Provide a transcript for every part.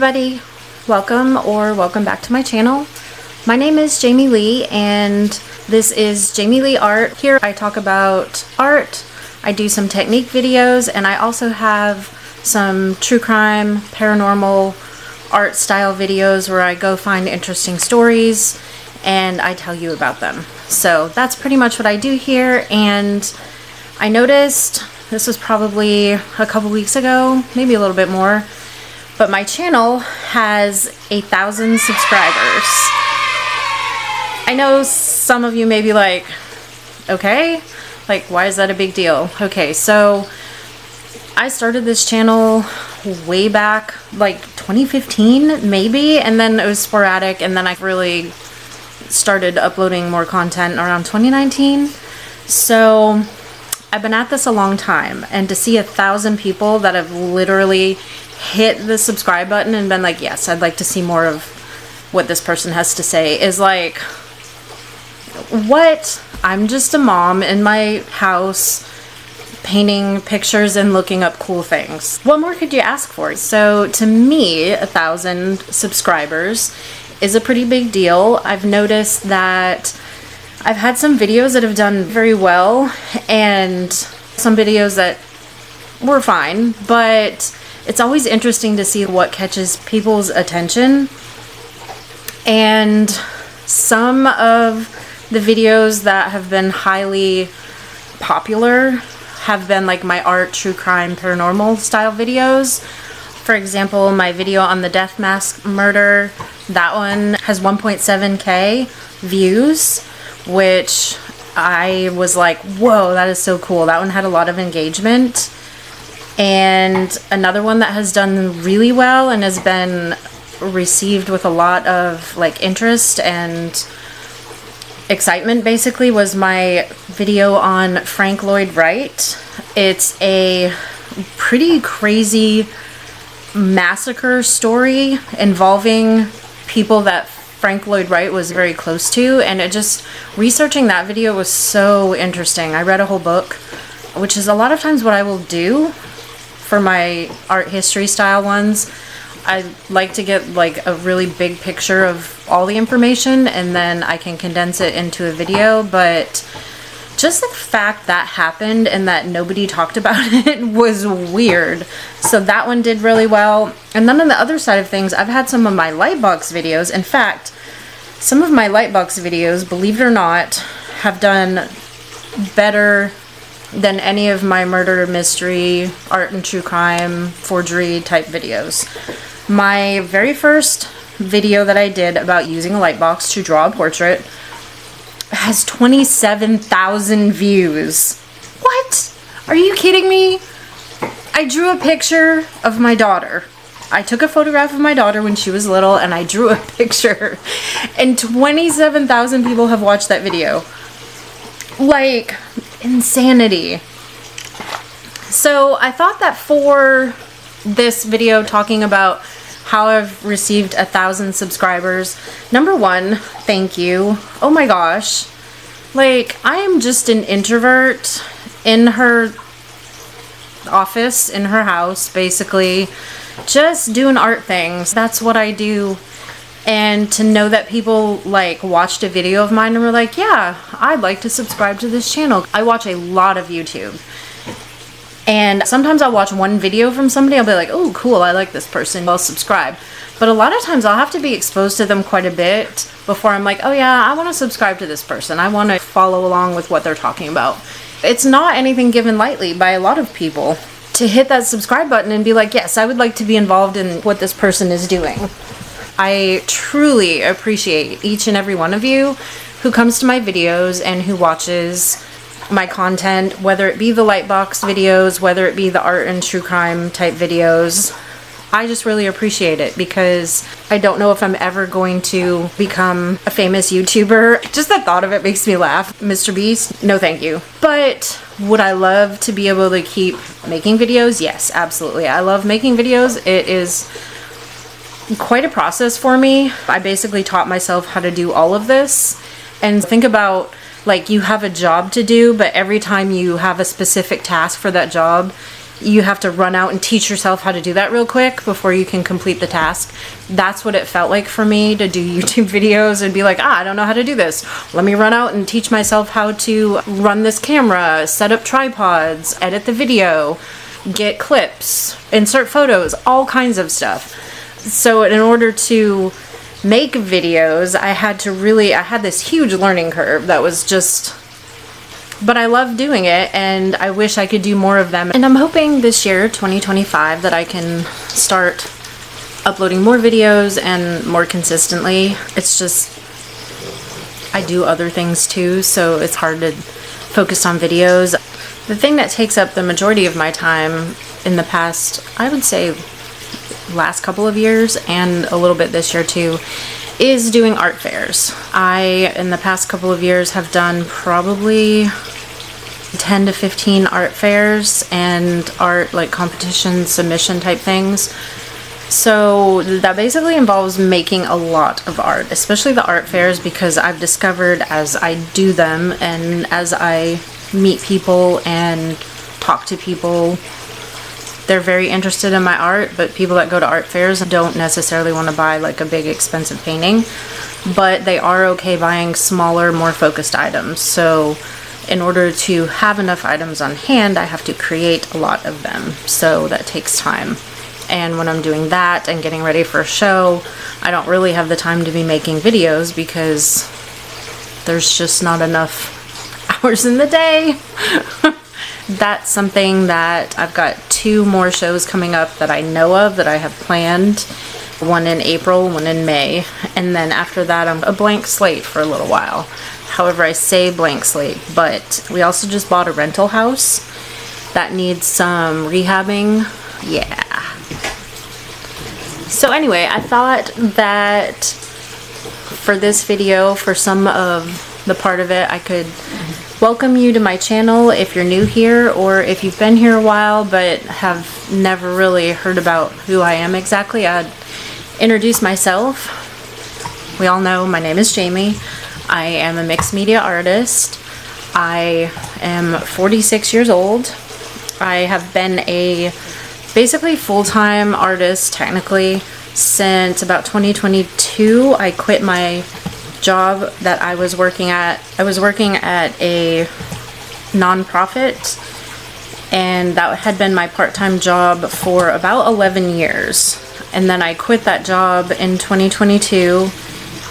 everybody, welcome back to my channel. My name is Jamie Lee and this is Jamie Lee Art. Here I talk about art, I do some technique videos, and I also have some true crime, paranormal, art style videos where I go find interesting stories and I tell you about them. So that's pretty much what I do here, and I noticed, this was probably a couple weeks ago, maybe a little bit more, but my channel has 1,000 subscribers. I know some of you may be like, okay, like why is that a big deal? Okay, so I started this channel way back, like 2015 maybe, and then it was sporadic, and then I really started uploading more content around 2019. So I've been at this a long time, and to see 1,000 people that have literally hit the subscribe button and been like, yes, I'd like to see more of what this person has to say, is like, what? I'm just a mom in my house painting pictures and looking up cool things. What more could you ask for? So to me, 1,000 subscribers is a pretty big deal. I've noticed that I've had some videos that have done very well and some videos that were fine, but it's always interesting to see what catches people's attention. And some of the videos that have been highly popular have been like my art, true crime, paranormal style videos. For example, my video on the death mask murder, that one has 1.7K views, which I was like, whoa, that is so cool. That one had a lot of engagement. And another one that has done really well and has been received with a lot of like interest and excitement basically was my video on Frank Lloyd Wright. It's a pretty crazy massacre story involving people that Frank Lloyd Wright was very close to, and it just, researching that video was so interesting. I read a whole book, which is a lot of times what I will do for my art history style ones. I like to get like a really big picture of all the information and then I can condense it into a video, but just the fact that happened and that nobody talked about it was weird. So that one did really well. And then on the other side of things, I've had some of my Lightbox videos. In fact, some of my Lightbox videos, believe it or not, have done better than any of my murder, mystery, art and true crime, forgery type videos. My very first video that I did about using a Lightbox to draw a portrait has 27,000 views. What? Are you kidding me? I drew a picture of my daughter. I took a photograph of my daughter when she was little and I drew a picture, and 27,000 people have watched that video. Like, insanity. So I thought that for this video talking about how I've received 1,000 subscribers, number one, thank you. Oh my gosh. Like, I am just an introvert in her office, in her house, basically, just doing art things. That's what I do. And to know that people like watched a video of mine and were like, yeah, I'd like to subscribe to this channel. I watch a lot of YouTube. And sometimes I'll watch one video from somebody, I'll be like, oh cool, I like this person, I'll subscribe. But a lot of times I'll have to be exposed to them quite a bit before I'm like, oh yeah, I want to subscribe to this person. I want to follow along with what they're talking about. It's not anything given lightly by a lot of people to hit that subscribe button and be like, yes, I would like to be involved in what this person is doing. I truly appreciate each and every one of you who comes to my videos and who watches my content, whether it be the Lightbox videos, whether it be the art and true crime type videos. I just really appreciate it because I don't know if I'm ever going to become a famous YouTuber. Just the thought of it makes me laugh. Mr. Beast, no thank you. But would I love to be able to keep making videos? Yes, absolutely. I love making videos. It is quite a process for me. I basically taught myself how to do all of this. And think about, like, you have a job to do, but every time you have a specific task for that job, you have to run out and teach yourself how to do that real quick before you can complete the task. That's what it felt like for me to do YouTube videos and be like, I don't know how to do this. Let me run out and teach myself how to run this camera, set up tripods, edit the video, get clips, insert photos, all kinds of stuff. So in order to make videos, I had this huge learning curve that was just, but I love doing it, and I wish I could do more of them. And I'm hoping this year, 2025, that I can start uploading more videos and more consistently. It's just, I do other things too, so it's hard to focus on videos. The thing that takes up the majority of my time in the past, I would say last couple of years, and a little bit this year too, is doing art fairs. I, in the past couple of years, have done probably 10 to 15 art fairs and art like competition submission type things. So that basically involves making a lot of art, especially the art fairs, because I've discovered as I do them and as I meet people and talk to people, they're very interested in my art, but people that go to art fairs don't necessarily want to buy like a big expensive painting, but they are okay buying smaller, more focused items. So in order to have enough items on hand, I have to create a lot of them. So that takes time. And when I'm doing that and getting ready for a show, I don't really have the time to be making videos because there's just not enough hours in the day. That's something that I've got 2 more shows coming up that I know of that I have planned. One in April, one in May. And then after that, I'm a blank slate for a little while. However, I say blank slate, but we also just bought a rental house that needs some rehabbing. Yeah. So anyway, I thought that for this video, for some of the part of it, I could welcome you to my channel if you're new here, or if you've been here a while but have never really heard about who I am exactly. I'd introduce myself. We all know my name is Jaime. I am a mixed media artist. I am 46 years old. I have been a basically full-time artist technically since about 2022. I quit my job that I was working at. I was working at a nonprofit, and that had been my part-time job for about 11 years. And then I quit that job in 2022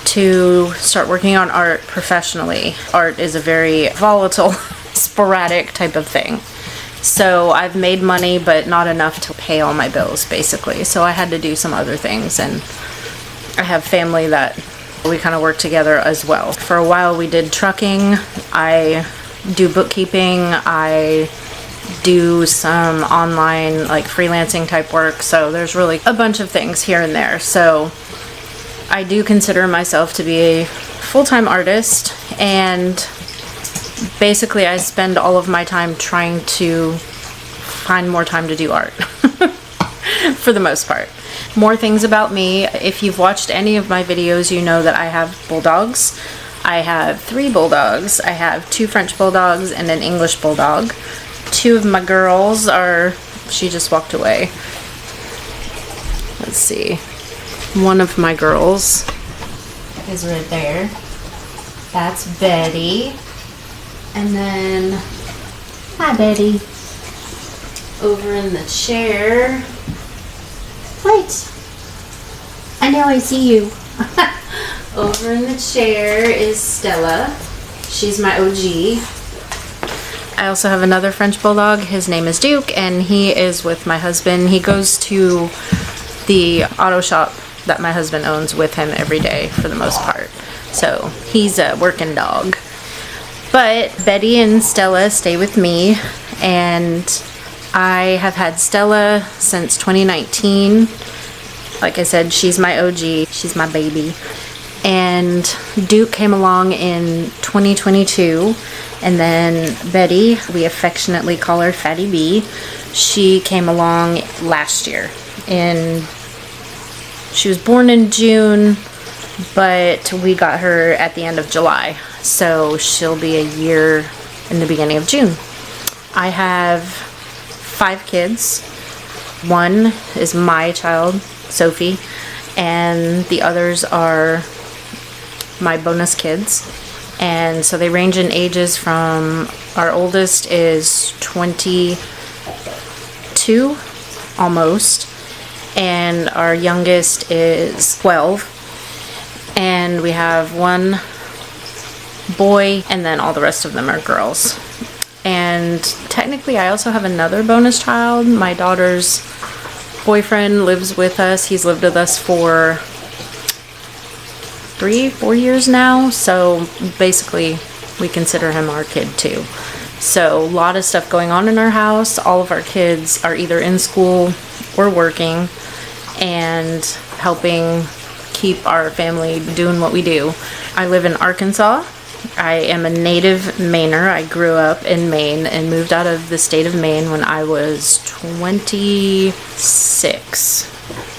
to start working on art professionally. Art is a very volatile, sporadic type of thing. So I've made money, but not enough to pay all my bills, basically. So I had to do some other things, and I have family that we kind of work together as well. For a while we did trucking. I do bookkeeping. I do some online like freelancing type work. So there's really a bunch of things here and there. So I do consider myself to be a full-time artist, and basically I spend all of my time trying to find more time to do art for the most part. More things about me. If you've watched any of my videos, you know that I have bulldogs. I have 3 bulldogs. I have 2 French bulldogs and an English bulldog. 2 of my girls are, she just walked away. Let's see. One of my girls is right there. That's Betty. And then, hi Betty. Over in the chair. Wait. I know I see you. Over in the chair is Stella. She's my OG. I also have another French bulldog. His name is Duke, and he is with my husband. He goes to the auto shop that my husband owns with him every day for the most part. So he's a working dog. But Betty and Stella stay with me, and I have had Stella since 2019. Like I said, she's my OG. She's my baby. And Duke came along in 2022, and then Betty, we affectionately call her Fatty B, she came along last year. And she was born in June, but we got her at the end of July. So she'll be a year in the beginning of June. I have 5 kids. One is my child, Sophie, and the others are my bonus kids. And so they range in ages from, our oldest is 22 almost, and our youngest is 12. And we have one boy, and then all the rest of them are girls. And technically I also have another bonus child. My daughter's boyfriend lives with us. He's lived with us for 3-4 years now, so basically we consider him our kid too. So a lot of stuff going on in our house. All of our kids are either in school or working and helping keep our family doing what we do. I live in Arkansas. I am a native Mainer. I grew up in Maine and moved out of the state of Maine when I was 26.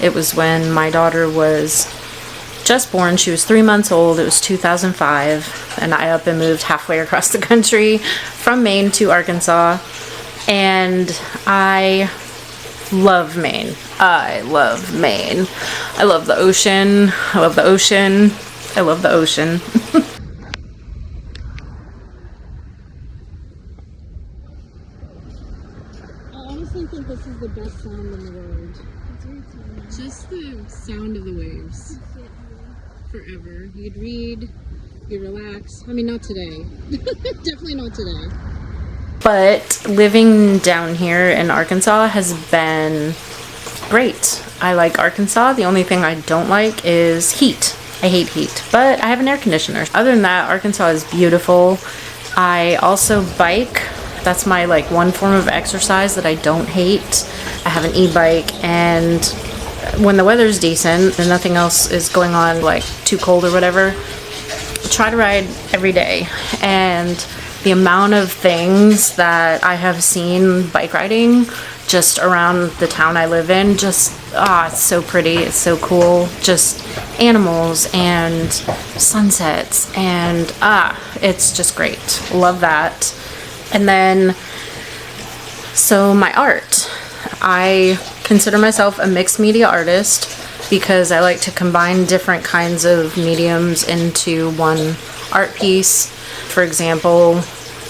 It was when my daughter was just born. She was 3 months old. It was 2005, and I up and moved halfway across the country from Maine to Arkansas. And I love Maine. I love Maine. I love the ocean. I love the ocean. I love the ocean. I think this is the best sound in the world. Just the sound of the waves. Forever. You'd read, you'd relax. I mean, not today. Definitely not today. But living down here in Arkansas has been great. I like Arkansas. The only thing I don't like is heat. I hate heat, but I have an air conditioner. Other than that, Arkansas is beautiful. I also bike. That's my one form of exercise that I don't hate. I have an e-bike, and when the weather's decent and nothing else is going on, like too cold or whatever, I try to ride every day. And the amount of things that I have seen bike riding just around the town I live in, just it's so pretty, it's so cool. Just animals and sunsets, and it's just great. Love that. And then, so my art. I consider myself a mixed media artist because I like to combine different kinds of mediums into one art piece. For example,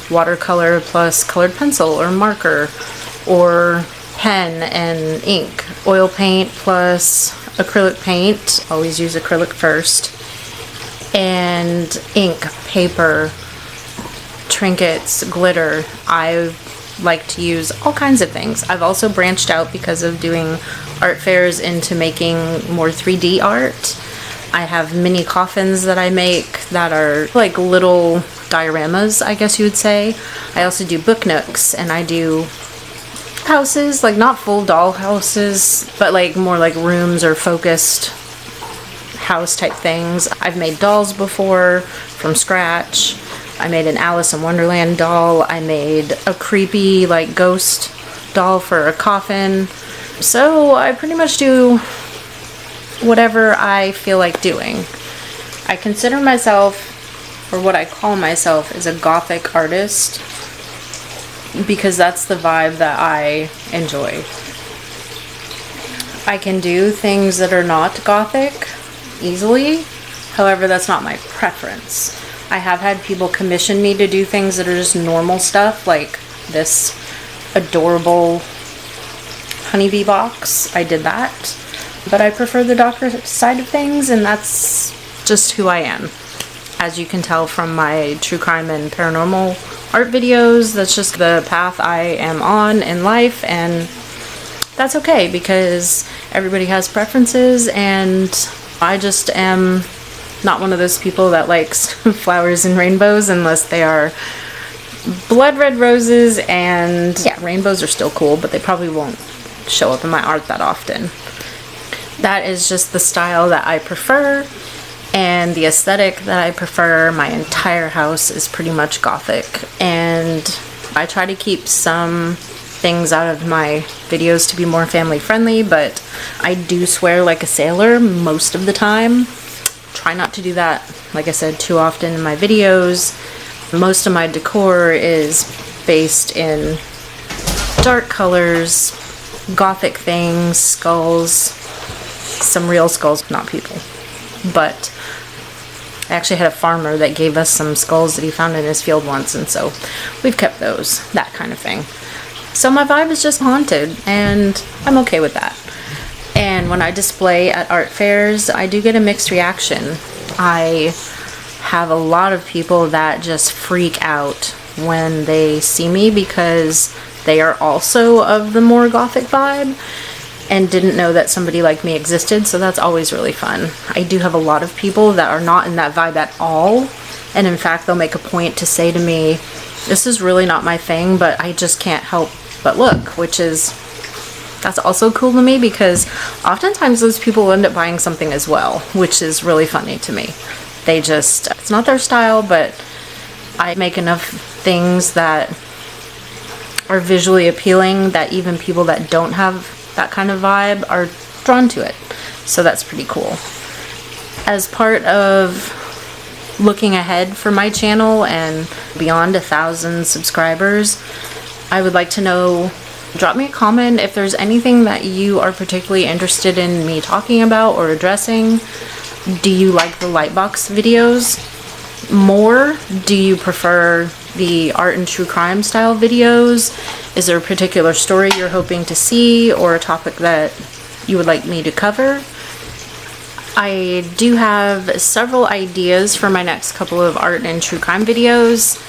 watercolor plus colored pencil or marker, or pen and ink. Oil paint plus acrylic paint. Always use acrylic first. And ink, paper, trinkets, glitter. I like to use all kinds of things. I've also branched out because of doing art fairs into making more 3D art. I have mini coffins that I make that are like little dioramas, I guess you would say. I also do book nooks, and I do houses, like not full doll houses, but like more like rooms or focused house type things. I've made dolls before from scratch. I made an Alice in Wonderland doll. I made a creepy like ghost doll for a coffin. So I pretty much do whatever I feel like doing. I consider myself, or what I call myself, is a gothic artist because that's the vibe that I enjoy. I can do things that are not gothic easily. However, that's not my preference. I have had people commission me to do things that are just normal stuff, like this adorable honeybee box. I did that. But I prefer the darker side of things, and that's just who I am. As you can tell from my true crime and paranormal art videos, that's just the path I am on in life, and that's okay because everybody has preferences, and I just am not one of those people that likes flowers and rainbows unless they are blood red roses. And yeah, rainbows are still cool, but they probably won't show up in my art that often. That is just the style that I prefer and the aesthetic that I prefer. My entire house is pretty much gothic, and I try to keep some things out of my videos to be more family friendly, but I do swear like a sailor most of the time. Try not to do that, like I said, too often in my videos. Most of my decor is based in dark colors, gothic things, skulls, some real skulls, not people. But I actually had a farmer that gave us some skulls that he found in his field once, and so we've kept those, that kind of thing. So my vibe is just haunted, and I'm okay with that. And when I display at art fairs, I do get a mixed reaction. I have a lot of people that just freak out when they see me because they are also of the more gothic vibe and didn't know that somebody like me existed, so that's always really fun. I do have a lot of people that are not in that vibe at all, and in fact they'll make a point to say to me, this is really not my thing, but I just can't help but look, which is, that's also cool to me because oftentimes those people end up buying something as well, which is really funny to me. They just, it's not their style, but I make enough things that are visually appealing that even people that don't have that kind of vibe are drawn to it. So that's pretty cool. As part of looking ahead for my channel and beyond 1,000 subscribers, I would like to know, drop me a comment if there's anything that you are particularly interested in me talking about or addressing. Do you like the Lightbox videos more? Do you prefer the art and true crime style videos? Is there a particular story you're hoping to see or a topic that you would like me to cover? I do have several ideas for my next couple of art and true crime videos,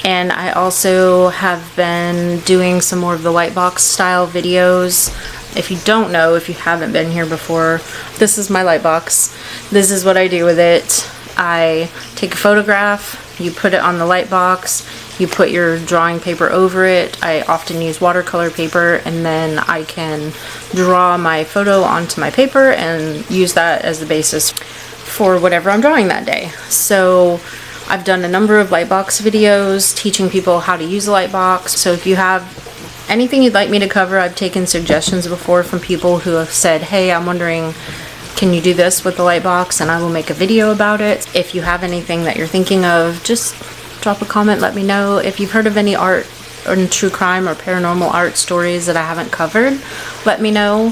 and I also have been doing some more of the Lightbox style videos. If you don't know, if you haven't been here before, this is my Lightbox. This is what I do with it. I take a photograph, you put it on the Lightbox, you put your drawing paper over it. I often use watercolor paper, and then I can draw my photo onto my paper and use that as the basis for whatever I'm drawing that day. So I've done a number of Lightbox videos teaching people how to use a Lightbox. So if you have anything you'd like me to cover, I've taken suggestions before from people who have said, hey, I'm wondering, can you do this with the Lightbox? And I will make a video about it. If you have anything that you're thinking of, just drop a comment, let me know. If you've heard of any art or true crime or paranormal art stories that I haven't covered, let me know.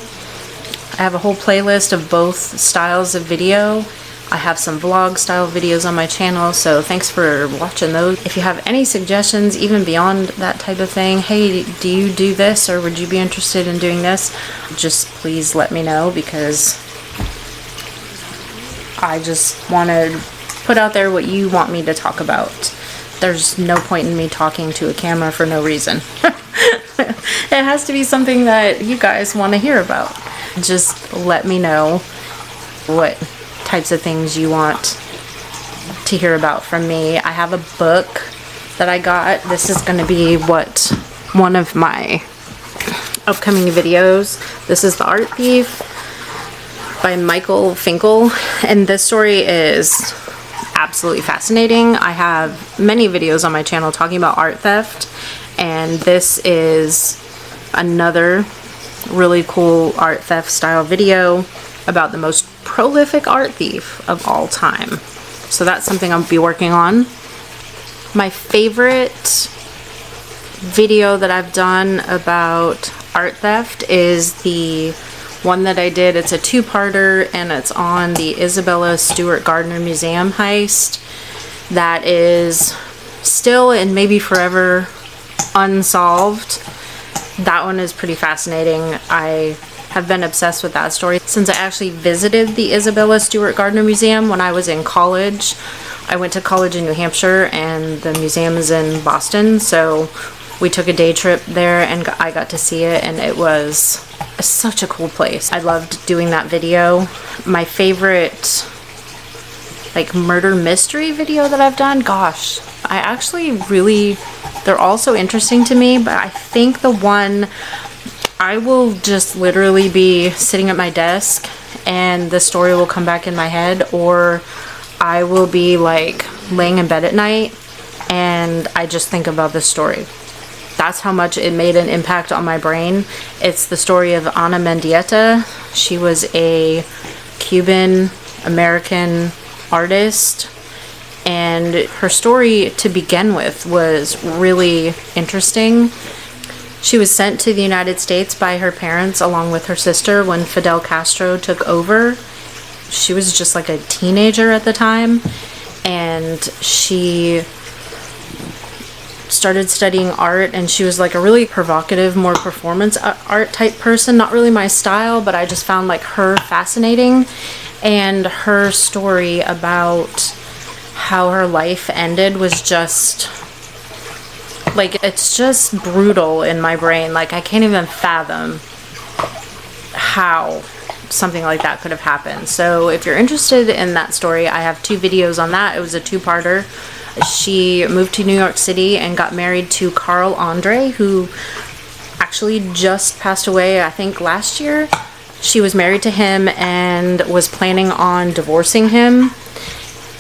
I have a whole playlist of both styles of video. I have some vlog style videos on my channel, so thanks for watching those. If you have any suggestions, even beyond that type of thing, hey, do you do this, or would you be interested in doing this? Just please let me know, because I just want to put out there what you want me to talk about. There's no point in me talking to a camera for no reason. It has to be something that you guys want to hear about. Just let me know what types of things you want to hear about from me. I have a book that I got. This is going to be one of my upcoming videos. This is The Art Thief by Michael Finkel, and this story is absolutely fascinating. I have many videos on my channel talking about art theft, and this is another really cool art theft style video about the most prolific art thief of all time. So that's something I'll be working on. My favorite video that I've done about art theft is the one that I did. It's a two-parter, and it's on the Isabella Stewart Gardner Museum heist that is still and maybe forever unsolved. That one is pretty fascinating. I have been obsessed with that story since I actually visited the Isabella Stewart Gardner Museum when I was in college. I went to college in New Hampshire, and the museum is in Boston, so we took a day trip there and I got to see it, and it was such a cool place. I loved doing that video. My favorite murder mystery video that I've done, gosh, I actually really, they're all so interesting to me, but I think the one, I will just literally be sitting at my desk and the story will come back in my head, or I will be laying in bed at night and I just think about this story. That's how much it made an impact on my brain. It's the story of Ana Mendieta. She was a Cuban American artist, and her story to begin with was really interesting. She was sent to the United States by her parents along with her sister when Fidel Castro took over. She was just like a teenager at the time, and she started studying art, and she was like a really provocative, more performance art type person. Not really my style, but I just found like her fascinating, and her story about how her life ended was just like, it's just brutal in my brain. Like, I can't even fathom how something like that could have happened. So if you're interested in that story, I have 2 videos on that. It was a 2-parter. She moved to New York City and got married to Carl Andre, who actually just passed away, I think, last year. She was married to him and was planning on divorcing him.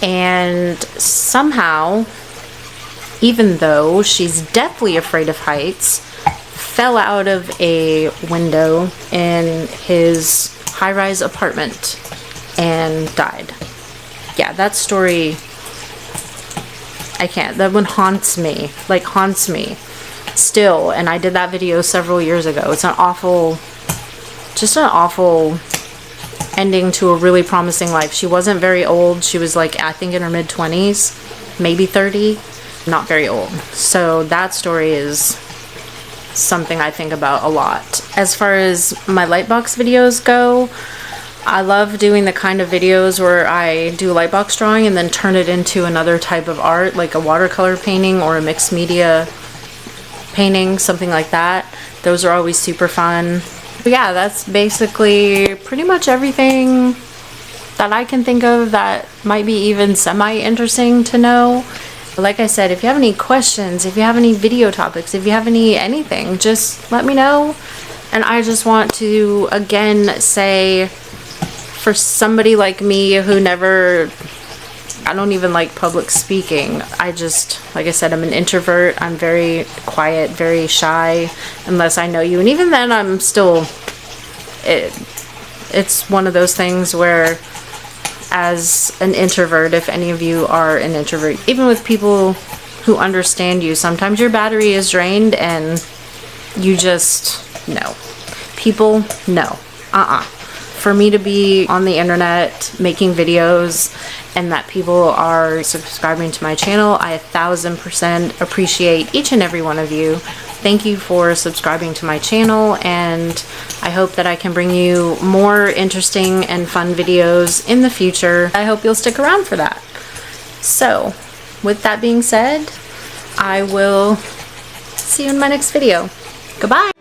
And somehow, even though she's deathly afraid of heights, fell out of a window in his high-rise apartment and died. Yeah, that story, I can't. That one haunts me. Like, haunts me still. And I did that video several years ago. It's an awful, just an awful ending to a really promising life. She wasn't very old. She was like, I think in her mid-20s, maybe 30. Not very old. So that story is something I think about a lot. As far as my lightbox videos go, I love doing the kind of videos where I do lightbox drawing and then turn it into another type of art, like a watercolor painting or a mixed media painting, something like that. Those are always super fun. But yeah, that's basically pretty much everything that I can think of that might be even semi-interesting to know. Like I said, if you have any questions, if you have any video topics, if you have anything, just let me know. And I just want to again say, for somebody like me who I don't even like public speaking. I just, like I said, I'm an introvert. I'm very quiet, very shy, unless I know you. And even then, I'm still, it's one of those things where, as an introvert, if any of you are an introvert, even with people who understand you, sometimes your battery is drained and you just, no. People, no. For me to be on the internet making videos and that people are subscribing to my channel, I 1000% appreciate each and every one of you. Thank you for subscribing to my channel, and I hope that I can bring you more interesting and fun videos in the future. I hope you'll stick around for that. So, with that being said, I will see you in my next video. Goodbye!